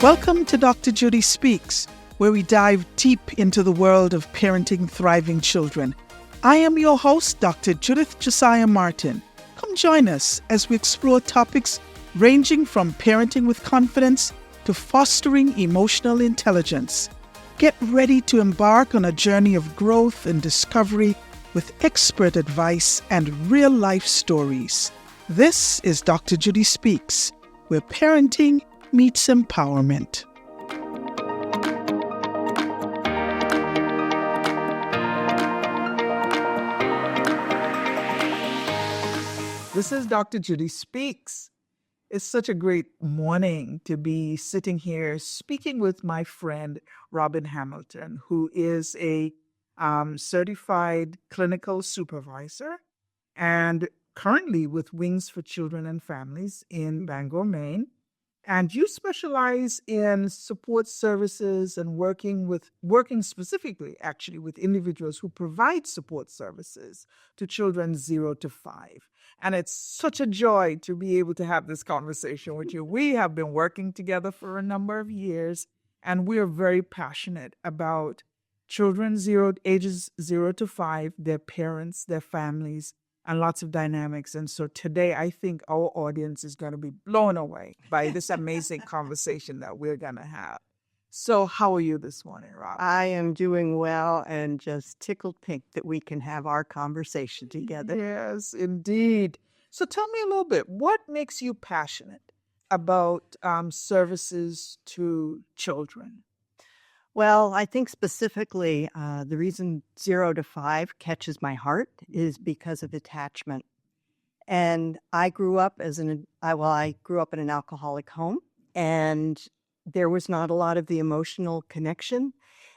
Welcome to Dr. Judi Speaks, where we dive deep into the world of parenting thriving children. I am your host, Dr. Judith Josiah Martin. Come join us as we explore topics ranging from parenting with confidence to fostering emotional intelligence. Get ready to embark on a journey of growth and discovery with expert advice and real-life stories. This is Dr. Judi Speaks, where parenting meets empowerment. This is Dr. Judi Speaks. It's such a great morning to be sitting here speaking with my friend Robin Hamilton, who is a certified clinical supervisor and currently with Wings for Children and Families in Bangor, Maine. And you specialize in support services and working specifically actually with individuals who provide support services to children 0 to 5. And it's such a joy to be able to have this conversation with you. We have been working together for a number of years, and we are very passionate about children ages 0 to 5, their parents, their families, and lots of dynamics. And so today, I think our audience is going to be blown away by this amazing conversation that we're going to have. So how are you this morning, Rob? I am doing well and just tickled pink that we can have our conversation together. Yes, indeed. So tell me a little bit, what makes you passionate about services to children? Well, I think specifically the reason 0 to 5 catches my heart is because of attachment. And I grew up I grew up in an alcoholic home, and there was not a lot of the emotional connection.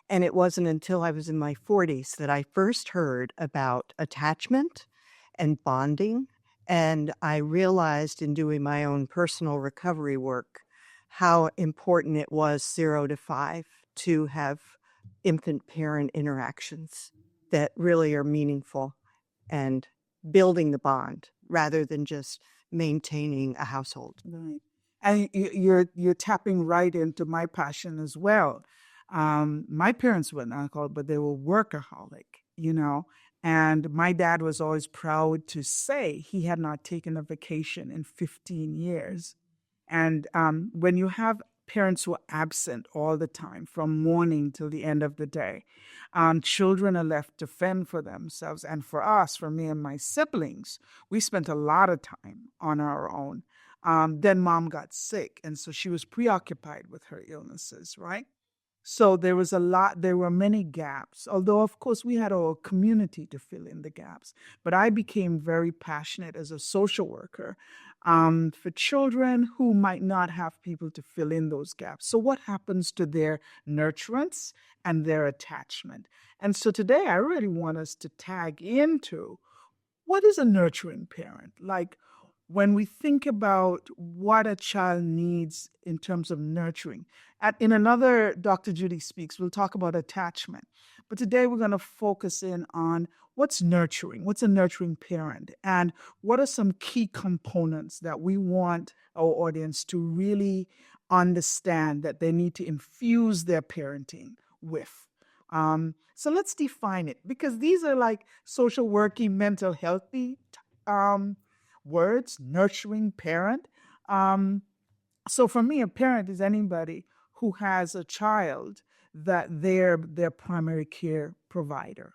And it wasn't until I was in my 40s that I first heard about attachment and bonding. And I realized in doing my own personal recovery work how important it was 0 to 5 to have infant-parent interactions that really are meaningful and building the bond rather than just maintaining a household. Right. And you're tapping right into my passion as well. My parents were not alcoholic, but they were workaholic, and my dad was always proud to say he had not taken a vacation in 15 years. And when you have parents who are absent all the time from morning till the end of the day, children are left to fend for themselves. And for us, for me and my siblings, we spent a lot of time on our own. Then mom got sick, and so she was preoccupied with her illnesses, right? So there were many gaps, although of course we had our community to fill in the gaps. But I became very passionate as a social worker for children who might not have people to fill in those gaps. So what happens to their nurturance and their attachment? And so today I really want us to tag into what is a nurturing parent? Like, when we think about what a child needs in terms of nurturing. In another Dr. Judi Speaks, we'll talk about attachment. But today we're going to focus in on what's nurturing, what's a nurturing parent, and what are some key components that we want our audience to really understand that they need to infuse their parenting with. So let's define it, because these are like social working, mental healthy words, nurturing parent. So for me, a parent is anybody who has a child that they're their primary care provider,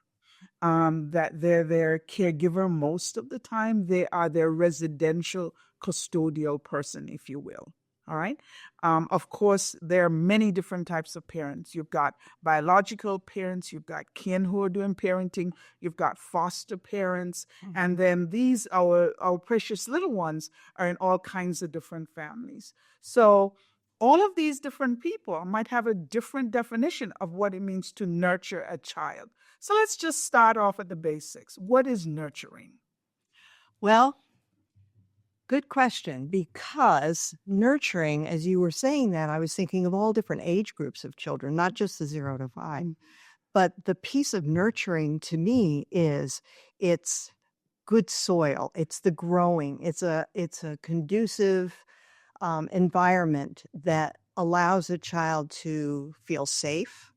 that they're their caregiver most of the time. They are their residential custodial person, if you will. All right. Of course, there are many different types of parents. You've got biological parents, you've got kin who are doing parenting, you've got foster parents, and then these, our precious little ones, are in all kinds of different families. So all of these different people might have a different definition of what it means to nurture a child. So let's just start off at the basics. What is nurturing? Well, good question, because nurturing, as you were saying that, I was thinking of all different age groups of children, not just the 0 to 5. But the piece of nurturing to me is it's good soil. It's the growing. It's a conducive environment that allows a child to feel safe,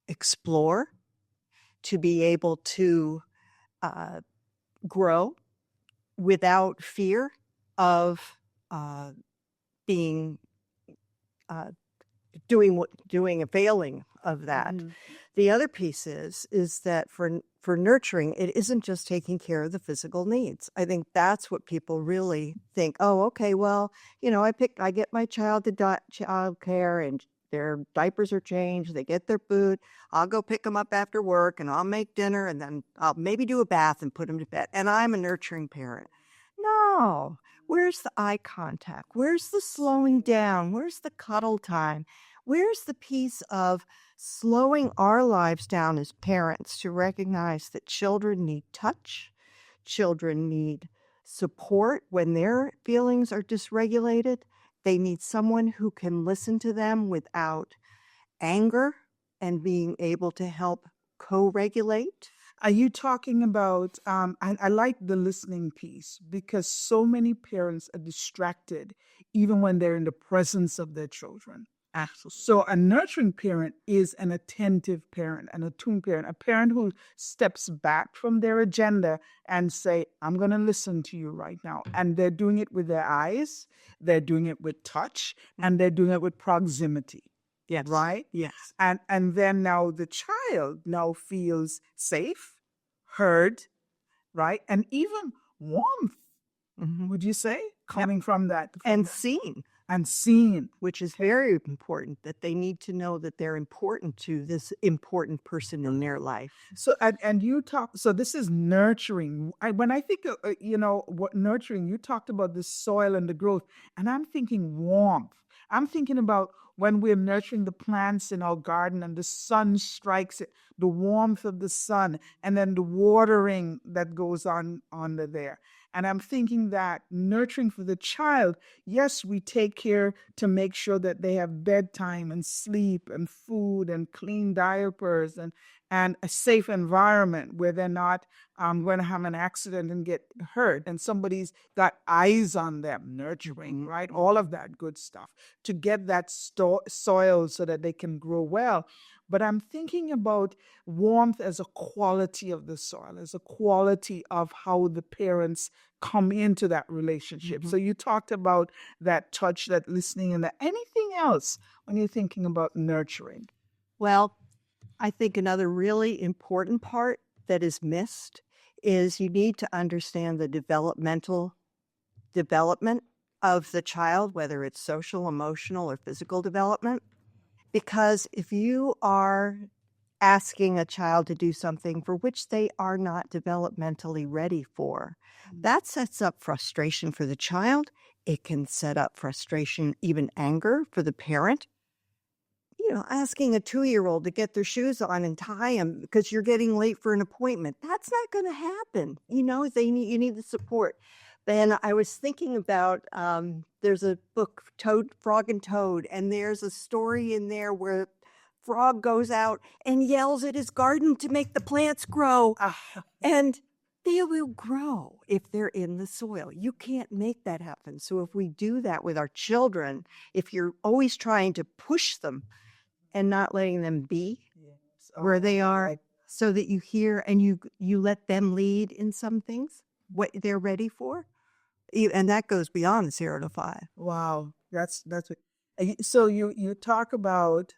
explore, to be able to grow without fear of being doing a failing of that. Mhm. The other piece is that for nurturing, it isn't just taking care of the physical needs. I think that's what people really think. Oh, okay, well, I get my child to child care, and their diapers are changed, they get their food. I'll go pick them up after work, and I'll make dinner, and then I'll maybe do a bath and put them to bed. And I'm a nurturing parent. No, where's the eye contact? Where's the slowing down? Where's the cuddle time? Where's the piece of slowing our lives down as parents to recognize that children need touch, children need support when their feelings are dysregulated. They need someone who can listen to them without anger and being able to help co-regulate. Are you talking about, I like the listening piece because so many parents are distracted even when they're in the presence of their children. So a nurturing parent is an attentive parent, an attuned parent, a parent who steps back from their agenda and say, I'm going to listen to you right now. And they're doing it with their eyes, they're doing it with touch, and they're doing it with proximity. Yes. Right? Yes. And then now the child now feels safe, heard, right? And even warmth, would you say, coming from that. And seen. And seen. Which is very important, that they need to know that they're important to this important person in their life. So, and you talk, so this is nurturing. When I think, what nurturing, you talked about the soil and the growth, and I'm thinking warmth. I'm thinking about when we're nurturing the plants in our garden and the sun strikes it, the warmth of the sun, and then the watering that goes on under there. And I'm thinking that nurturing for the child, yes, we take care to make sure that they have bedtime and sleep and food and clean diapers and a safe environment where they're not going to have an accident and get hurt and somebody's got eyes on them, nurturing, right? All of that good stuff to get that soil so that they can grow well. But I'm thinking about warmth as a quality of the soil, as a quality of how the parents come into that relationship. So you talked about that touch, that listening, and that. Anything else when you're thinking about nurturing? Well, I think another really important part that is missed is you need to understand the developmental development of the child, whether it's social, emotional, or physical development. Because if you are asking a child to do something for which they are not developmentally ready for, that sets up frustration for the child. It can set up frustration, even anger for the parent. Asking a 2-year-old to get their shoes on and tie them because you're getting late for an appointment, that's not going to happen. You need the support. Then I was thinking about, there's a book, Frog and Toad, and there's a story in there where Frog goes out and yells at his garden to make the plants grow. And they will grow if they're in the soil. You can't make that happen. So if we do that with our children, if you're always trying to push them and not letting them be where they are, so that you hear and you let them lead in some things, what they're ready for. And that goes beyond 0 to 5. Wow, that's so you talk about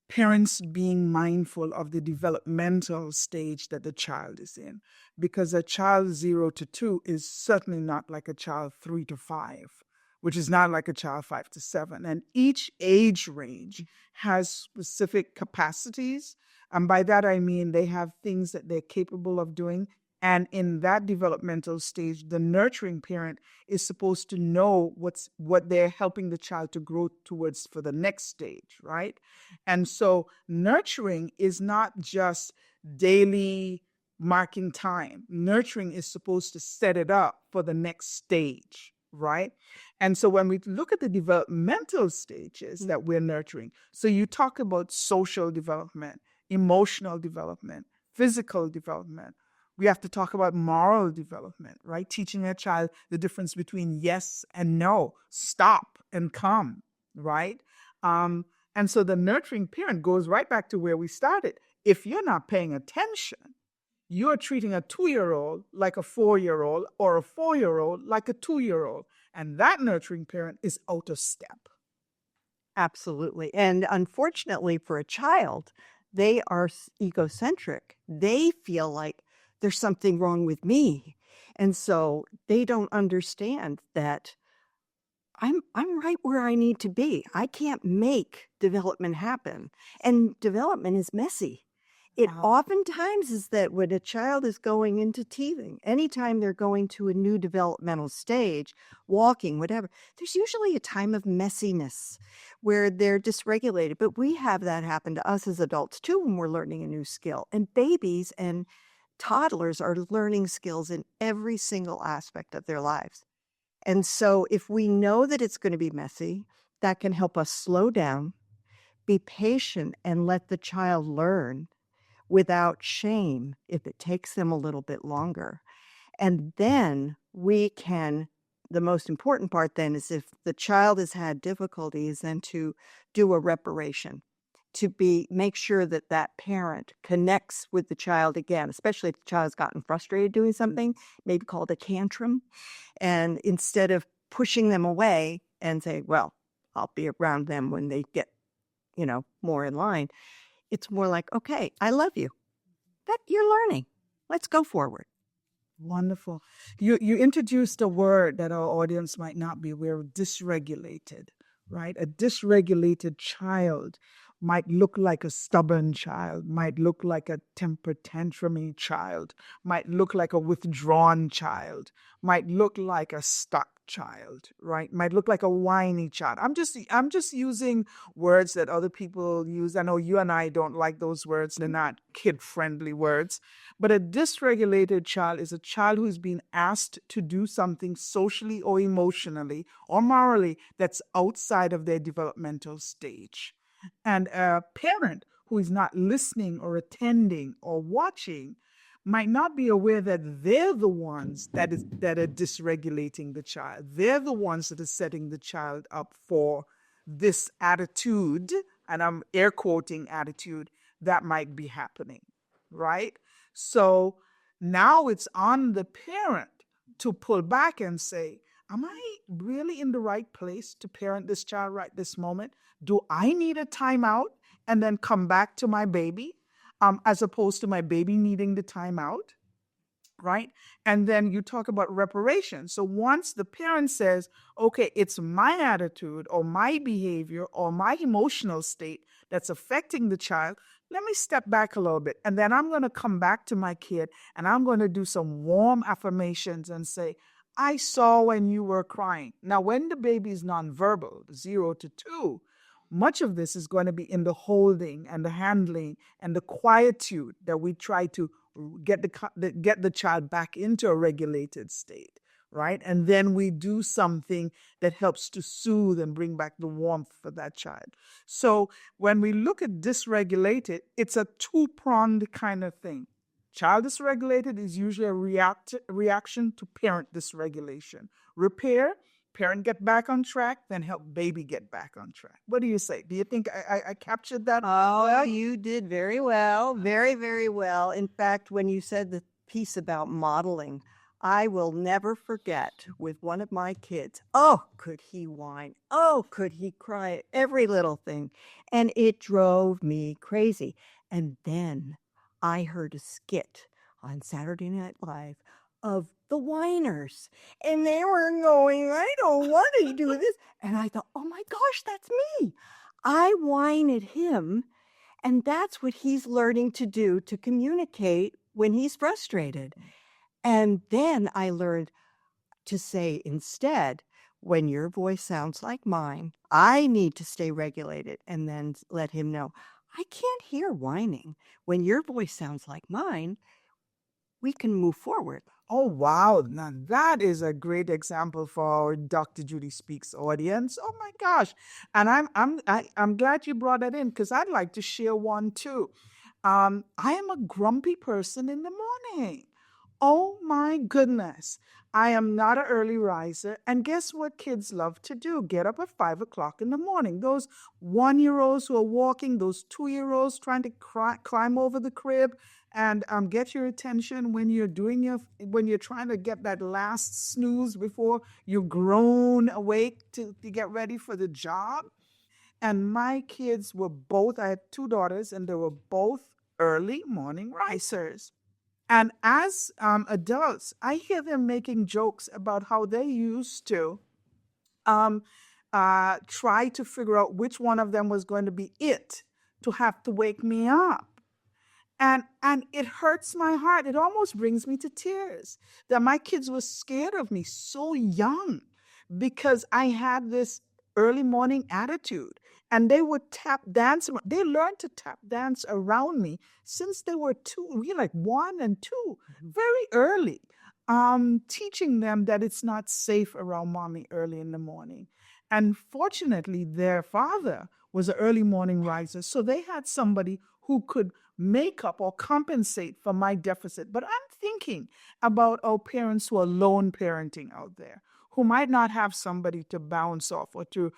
parents being mindful of the developmental stage that the child is in, because a child 0 to 2 is certainly not like a child 3 to 5, which is not like a child 5 to 7. And each age range has specific capacities. And by that, I mean they have things that they're capable of doing. And in that developmental stage, the nurturing parent is supposed to know what they're helping the child to grow towards for the next stage, right? And so nurturing is not just daily marking time. Nurturing is supposed to set it up for the next stage, right? And so when we look at the developmental stages that we're nurturing, so you talk about social development, emotional development, physical development. We have to talk about moral development, right? Teaching a child the difference between yes and no, stop and come, right? And so the nurturing parent goes right back to where we started. If you're not paying attention, you're treating a 2-year-old like a 4-year-old, or a 4-year-old like a 2-year-old. And that nurturing parent is out of step. Absolutely. And unfortunately for a child, they are egocentric. They feel like there's something wrong with me. And so they don't understand that I'm right where I need to be. I can't make development happen. And development is messy. It oftentimes is that when a child is going into teething, anytime they're going to a new developmental stage, walking, whatever, there's usually a time of messiness where they're dysregulated. But we have that happen to us as adults too when we're learning a new skill. And babies and toddlers are learning skills in every single aspect of their lives. And so if we know that it's going to be messy, that can help us slow down, be patient, and let the child learn without shame if it takes them a little bit longer. And then we can, the most important part then is if the child has had difficulties, then to do a reparation, to make sure that that parent connects with the child again, especially if the child's gotten frustrated doing something, maybe called a tantrum. And instead of pushing them away and say, well, I'll be around them when they get, more in line, it's more like, okay, I love you. That you're learning. Let's go forward. Wonderful. You introduced a word that our audience might not be aware of: dysregulated, right? A dysregulated child might look like a stubborn child, might look like a temper tantrumy child, might look like a withdrawn child, might look like a stuck child, right? Might look like a whiny child. I'm just using words that other people use. I know you and I don't like those words. They're not kid-friendly words. But a dysregulated child is a child who's been asked to do something socially or emotionally or morally that's outside of their developmental stage. And a parent who is not listening or attending or watching might not be aware that they're the ones that are dysregulating the child. They're the ones that are setting the child up for this attitude, and I'm air quoting attitude, that might be happening, right? So now it's on the parent to pull back and say, am I really in the right place to parent this child right this moment? Do I need a timeout and then come back to my baby, as opposed to my baby needing the timeout? Right? And then you talk about reparation. So once the parent says, okay, it's my attitude or my behavior or my emotional state that's affecting the child, let me step back a little bit. And then I'm going to come back to my kid and I'm going to do some warm affirmations and say, I saw when you were crying. Now, when the baby is nonverbal, 0 to 2, much of this is going to be in the holding and the handling and the quietude that we try to get the child back into a regulated state, right? And then we do something that helps to soothe and bring back the warmth for that child. So when we look at dysregulated, it's a two-pronged kind of thing. Child dysregulated is usually a reaction to parent dysregulation. Repair, parent get back on track, then help baby get back on track. What do you say? Do you think I captured that? Oh, well, you did very well. Very, very well. In fact, when you said the piece about modeling, I will never forget with one of my kids. Oh, could he whine? Oh, could he cry? Every little thing. And it drove me crazy. And then I heard a skit on Saturday Night Live of the whiners. And they were going, I don't want to do this. And I thought, oh my gosh, that's me. I whine at him. And that's what he's learning to do to communicate when he's frustrated. And then I learned to say instead, when your voice sounds like mine, I need to stay regulated, and then let him know, I can't hear whining. When your voice sounds like mine, we can move forward. Oh, wow. Now that is a great example for our Dr. Judi Speaks audience. Oh my gosh. And I'm glad you brought that in, because I'd like to share one too. I am a grumpy person in the morning. Oh my goodness. I am not an early riser. And guess what kids love to do? Get up at 5 o'clock in the morning. Those 1 year olds who are walking, those 2 year olds trying to climb over the crib and get your attention when you're when you're trying to get that last snooze before you're grown awake to get ready for the job. And my kids were both, I had two daughters, and they were both early morning risers. And as adults, I hear them making jokes about how they used to um, try to figure out which one of them was going to be it to have to wake me up. And it hurts my heart. It almost brings me to tears that my kids were scared of me so young because I had this early morning attitude. And they would tap dance. They learned to tap dance around me since they were two, really like 1 and 2, very early, teaching them that it's not safe around mommy early in the morning. And fortunately, their father was an early morning riser. So they had somebody who could make up or compensate for my deficit. But I'm thinking about our parents who are lone parenting out there, who might not have somebody to bounce off or to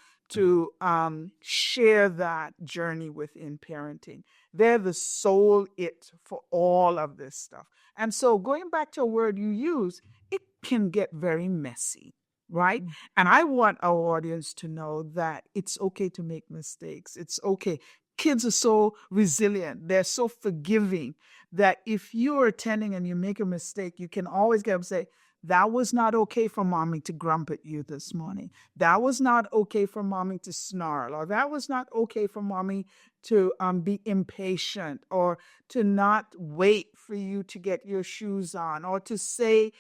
share that journey within parenting. They're the sole it for all of this stuff. And so going back to a word you use, it can get very messy, right? And I want our audience to know that it's okay to make mistakes. It's okay. Kids are so resilient. They're so forgiving that if you're attending and you make a mistake, you can always get up and say, that was not okay for mommy to grump at you this morning. That was not okay for mommy to snarl, or that was not okay for mommy to be impatient, or to not wait for you to get your shoes on, or to say,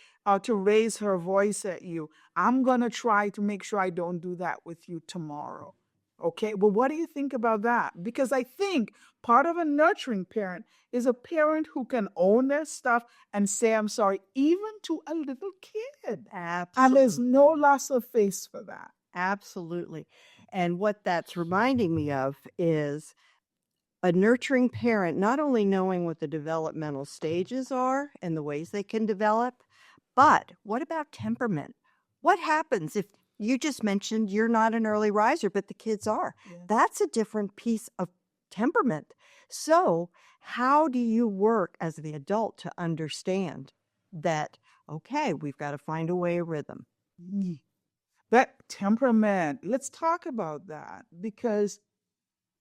to raise her voice at you. I'm going to try to make sure I don't do that with you tomorrow. Okay, well, what do you think about that? Because I think part of a nurturing parent is a parent who can own their stuff and say, I'm sorry, even to a little kid. And there's Absolutely. no loss of face for that. Absolutely. And what that's reminding me of is a nurturing parent not only knowing what the developmental stages are and the ways they can develop, but what about temperament? What happens if you just mentioned you're not an early riser, but the kids are? Yeah. That's a different piece of temperament. So, how do you work as the adult to understand that, okay, we've got to find a way of rhythm? That temperament, let's talk about that, because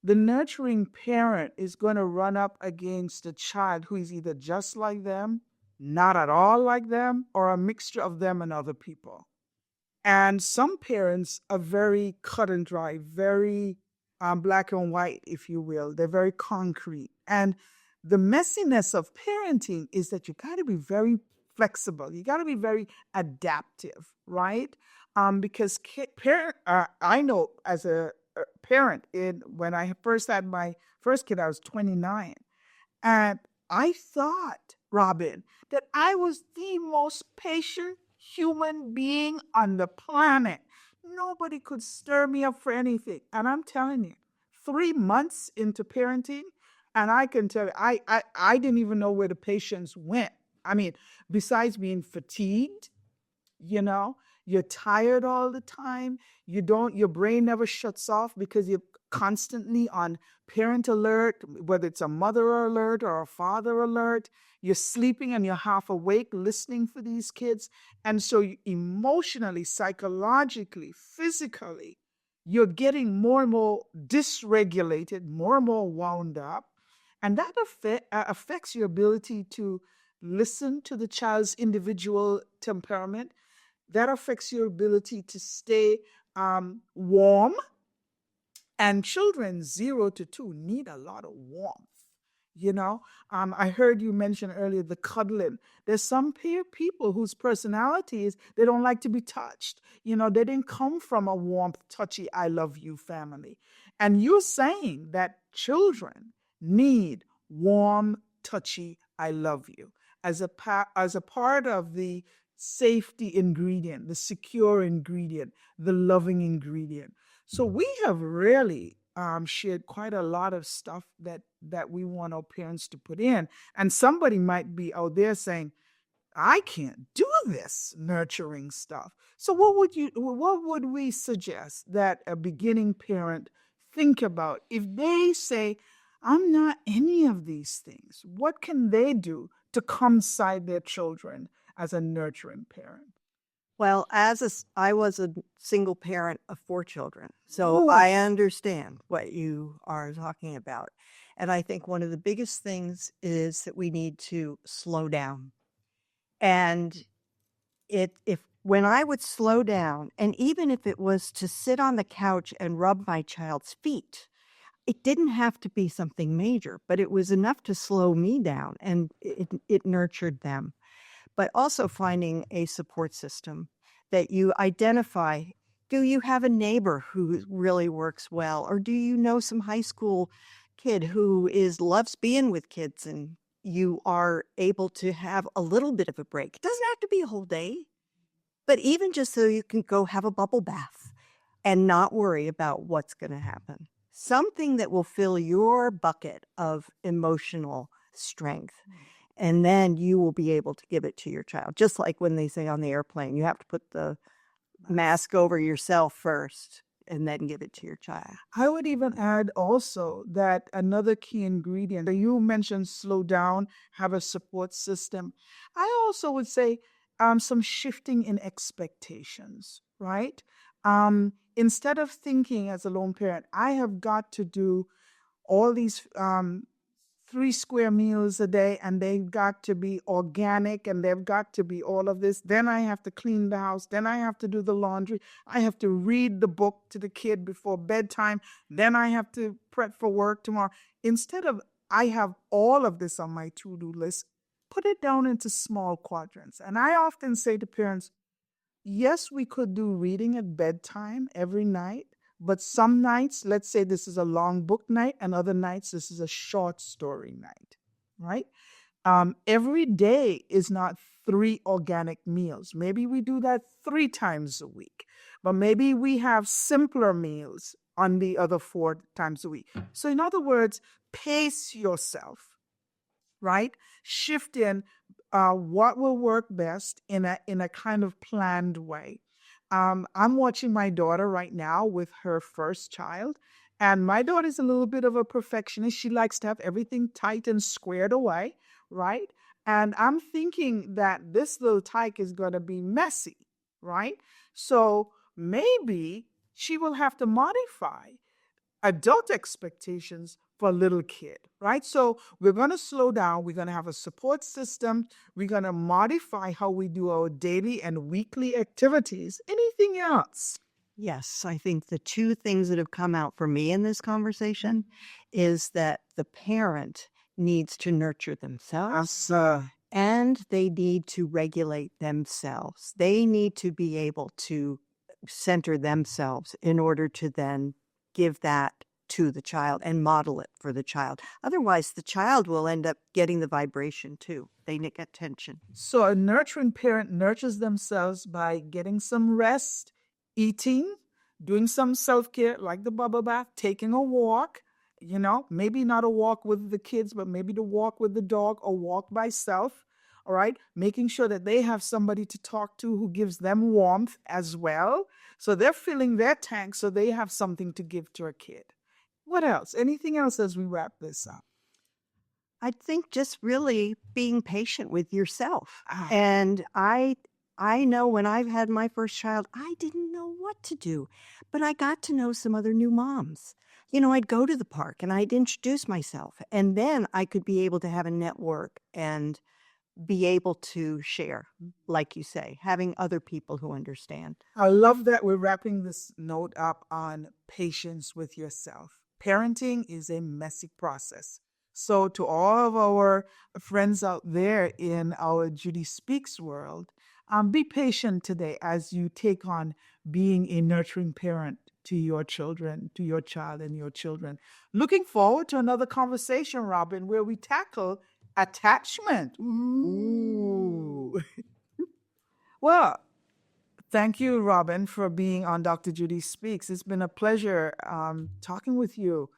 the nurturing parent is going to run up against a child who is either just like them, not at all like them, or a mixture of them and other people. And some parents are very cut and dry, very black and white, if you will. They're very concrete. And the messiness of parenting is that you got to be very flexible. You got to be very adaptive, right? Because I know as a parent, when I first had my first kid, I was 29. And I thought, Robin, that I was the most patient human being on the planet. Nobody could stir me up for anything. And I'm telling you, 3 months into parenting, and I can tell you, I didn't even know where the patience went. I mean, besides being fatigued, you know, you're tired all the time. Your brain never shuts off because you're constantly on parent alert, whether it's a mother alert or a father alert. You're sleeping and you're half awake listening for these kids. And so emotionally, psychologically, physically, you're getting more and more dysregulated, more and more wound up. And that affects your ability to listen to the child's individual temperament. That affects your ability to stay warm. And children 0 to 2 need a lot of warmth. You know, I heard you mention earlier the cuddling. There's some people whose personality is they don't like to be touched. You know, they didn't come from a warm, touchy, I love you family. And you're saying that children need warm, touchy, I love you as as a part of the safety ingredient, the secure ingredient, the loving ingredient. So we have really shared quite a lot of stuff that we want our parents to put in. And somebody might be out there saying, I can't do this nurturing stuff. So what would we suggest that a beginning parent think about if they say, I'm not any of these things? What can they do to come side their children as a nurturing parent? Well, I was a single parent of 4 children, so Ooh. I understand what you are talking about. And I think one of the biggest things is that we need to slow down. And if when I would slow down, and even if it was to sit on the couch and rub my child's feet, it didn't have to be something major, but it was enough to slow me down, and it nurtured them. But also finding a support system that you identify. Do you have a neighbor who really works well? Or do you know some high school kid who loves being with kids, and you are able to have a little bit of a break? It doesn't have to be a whole day, but even just so you can go have a bubble bath and not worry about what's going to happen. Something that will fill your bucket of emotional strength. And then you will be able to give it to your child. Just like when they say on the airplane, you have to put the mask over yourself first and then give it to your child. I would even add also that another key ingredient, you mentioned slow down, have a support system. I also would say some shifting in expectations, right? Instead of thinking as a lone parent, I have got to do all these 3 square meals a day and they've got to be organic and they've got to be all of this. Then I have to clean the house. Then I have to do the laundry. I have to read the book to the kid before bedtime. Then I have to prep for work tomorrow. Instead of I have all of this on my to-do list, put it down into small quadrants. And I often say to parents, yes, we could do reading at bedtime every night, but some nights, let's say this is a long book night, and other nights this is a short story night, right? Every day is not 3 organic meals. Maybe we do that 3 times a week, but maybe we have simpler meals on the other 4 times a week. So, in other words, pace yourself, right? Shift in what will work best in a kind of planned way. I'm watching my daughter right now with her first child, and my daughter's a little bit of a perfectionist. She likes to have everything tight and squared away, right? And I'm thinking that this little tyke is going to be messy, right? So maybe she will have to modify adult expectations for a little kid, right? So we're going to slow down. We're going to have a support system. We're going to modify how we do our daily and weekly activities. Anything else? Yes, I think the 2 things that have come out for me in this conversation is that the parent needs to nurture themselves and they need to regulate themselves. They need to be able to center themselves in order to then give that to the child and model it for the child. Otherwise, the child will end up getting the vibration too. They get tension. So a nurturing parent nurtures themselves by getting some rest, eating, doing some self-care like the bubble bath, taking a walk, maybe not a walk with the kids, but maybe to walk with the dog or walk by self. All right. Making sure that they have somebody to talk to who gives them warmth as well. So they're filling their tank so they have something to give to a kid. What else? Anything else as we wrap this up? I think just really being patient with yourself. And I know when I've had my first child, I didn't know what to do, but I got to know some other new moms. I'd go to the park and I'd introduce myself, and then I could be able to have a network and be able to share, like you say, having other people who understand. I love that we're wrapping this note up on patience with yourself. Parenting is a messy process. So, to all of our friends out there in our Judi Speaks world, be patient today as you take on being a nurturing parent to your children, to your child and your children. Looking forward to another conversation, Robin, where we tackle attachment. Ooh. Well, thank you, Robin, for being on Dr. Judi Speaks. It's been a pleasure talking with you.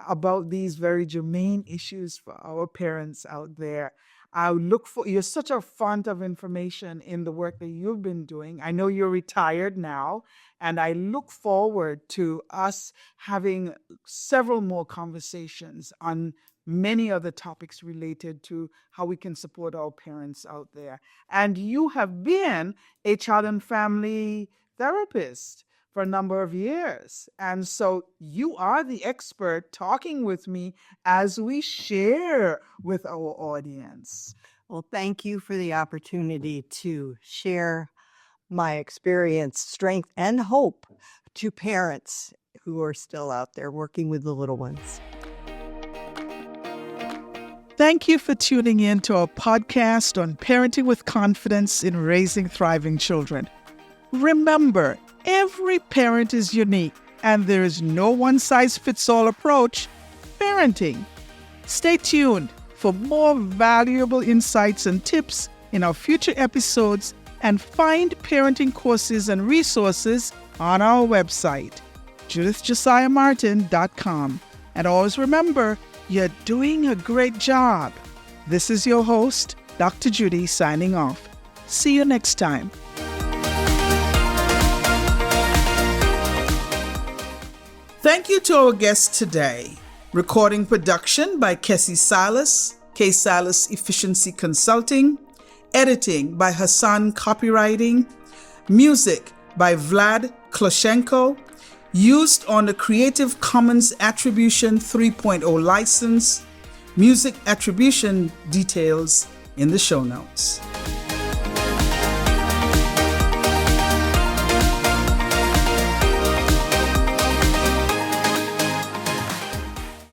about these very germane issues for our parents out there. I look for, you're such a font of information in the work that you've been doing. I know you're retired now, and I look forward to us having several more conversations on many other topics related to how we can support our parents out there. And you have been a child and family therapist for a number of years. And so you are the expert talking with me as we share with our audience. Well, thank you for the opportunity to share my experience, strength, and hope to parents who are still out there working with the little ones. Thank you for tuning in to our podcast on parenting with confidence in raising thriving children. Remember, every parent is unique, and there is no one-size-fits-all approach parenting. Stay tuned for more valuable insights and tips in our future episodes, and find parenting courses and resources on our website, judithjosiahmartin.com. And always remember, you're doing a great job. This is your host, Dr. Judi, signing off. See you next time. Thank you to our guest today. Recording production by Kessie Silas, K. Silas Efficiency Consulting. Editing by Hasan Copywriting. Music by Vlad Kloshenko. Used on the Creative Commons Attribution 3.0 license. Music attribution details in the show notes.